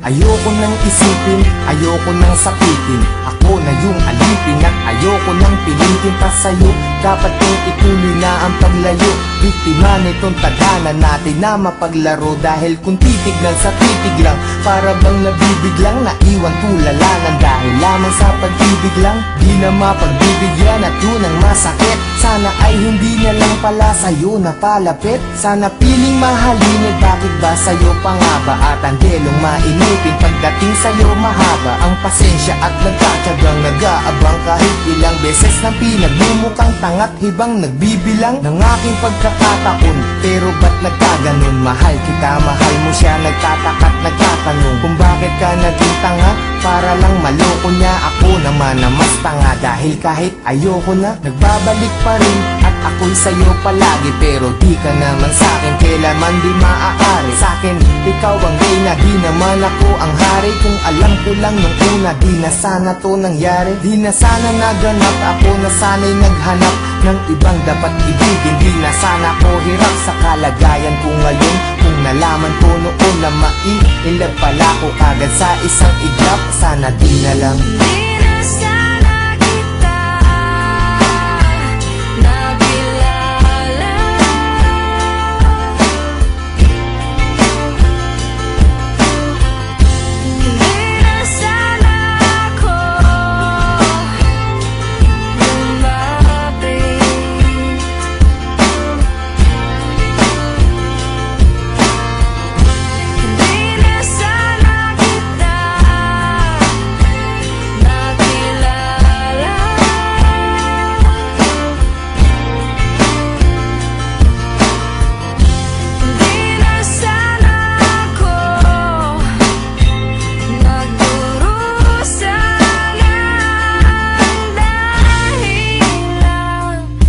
Ayoko nang isipin, ayoko nang sapitin. Ako na yung alipin at ayoko nang pilitin pa sa'yo. Dapat kong ituloy na ang paglayo. Biktima nitong tadhana natin na mapaglaro. Dahil kung titignan sa titig lang, para bang nabibiglang naiwan tulalanan. Dahil lamang sa pag-ibig lang, di na mapagbibigyan at yun ang masakit. Sana ay hindi na lang pala sa'yo napalapit. Sana piling mahalin, bakit ba sa'yo pa nga ba? At ang delong mainipin pagdating sa'yo mahaba ang pasensya at nagkatsagang nag-aabang. Kahit ilang beses nang pinagmumukhang tangat hibang nagbibilang ng aking pagkakataon. Pero ba't nagkaganon? Mahal kita, mahal mo siya. Nagtatakat, nagtatanong kung bakit ka naging tanga. Para lang maloko niya, ako naman na mas tanga. Dahil kahit ayoko na, nagbabalik pa rin. At ako'y sa'yo palagi, pero di ka naman sa'kin kailanman di maaari. Sa'kin, ikaw ang reyna, di naman ako ang hari. Kung alam ko lang nung una, di na sana to nangyari. Di na sana naganap, ako na sana'y naghanap ng ibang dapat ibigin. Di na sana ko hirap sa kalagayan ko ngayon. Kung nalaman ko noon na mai-inlove pala ko kagad sa isang iglap. Sana di na lang. Di na sana kita nakilala. Di na sana ako lumapit. Di na sana kita nakilala. Di na sana ako nagdurusa ng dahilan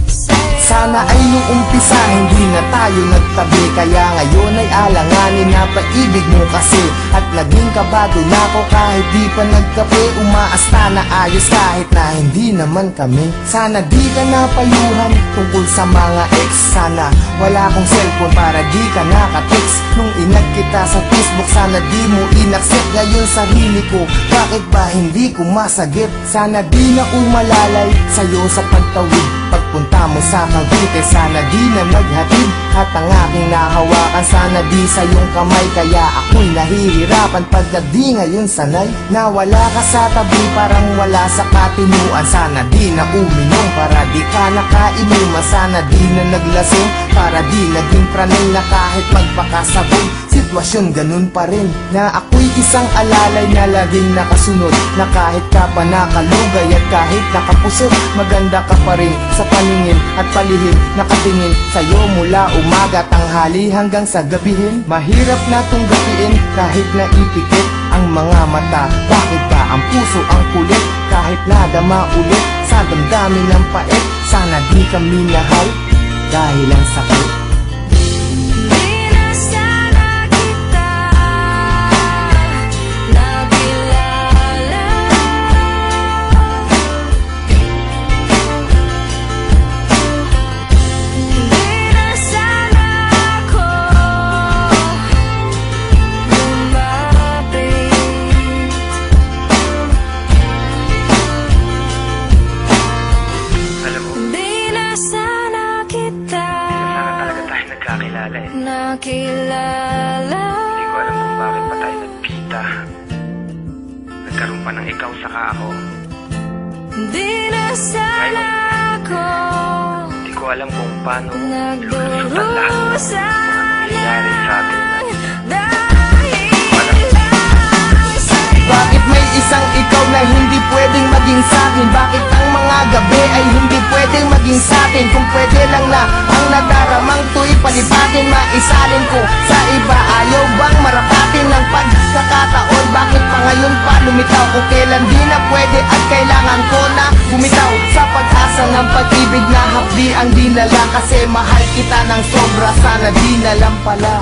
sa'yo. Sana ay nung umpisa hindi na tayo nagtabi. Kaya ngayon ay alanganin na paibig mo kasi. At naging kabado na ako kahit di pa nagkape. Umaasta na ayos kahit na hindi naman kami. Sana di ka napayuhan tungkol sa mga ex. Sana wala akong cellphone para di ka nakatext. Nung inag kita sa Facebook, sana di mo inaccept. Ngayon sarili ko, bakit ba hindi ko masagip? Sana di na umalalay sa'yo sa pagtawid. Pagpunta mo sa Cavite, sana di na naghatid. At ang aking nahawakan, sana di sa iyong kamay. Kaya ako'y nahihirapan pagkat di ngayon sanay. Na wala ka sa tabi, parang wala sa katinuan. Sana di na uminom para di ka nakainuman. Sana di na naglasing para di naging pranay. Na kahit magpakasabog, sitwasyon ganun pa rin. Na ako'y isang alalay na laging nakasunod. Na kahit ka pa nakalugay at kahit nakapusot, maganda ka pa rin sa paningin at palihim. Nakatingin sa'yo mula umaga, tanghali hanggang sa gabihin. Mahirap na tong gapiin kahit naipikit ang mga mata. Bakit ba ang puso ang kulit kahit nadama ulit sa damdamin ng pait? Sana di kami nahal dahil ang sakit. Di na sana kita nakilala. Di na sana ako lumapit. Alam mo, Di na sana kita sana talaga tayo nagkakilala eh. nakilala. Hindi ko alam kung bakit pa tayo nagkita. Nagkaroon pa ng ikaw saka ako. Di na sana ako Hindi ko alam kung paano lulusutan lahat ng nagdurusa mga nangyayari sa atin. dahil sa'yo. Bakit may isang ikaw na hindi pwedeng maging sa'kin? Bakit ang mga gabi ay hindi pwedeng maging sa'tin? Kung pwede lang na ang nadaramang to'y palipatin, maisalin ko sa iba. Ayaw bang marapatin ng pagkakataon? Bakit pa ngayon pa lumitaw? Kung kailan di na pwede at kailangan ko na bumitaw sa pag-asa ng pag-ibig na hapdi ang dinala. Kasi mahal kita ng sobra, sana di na lang pala.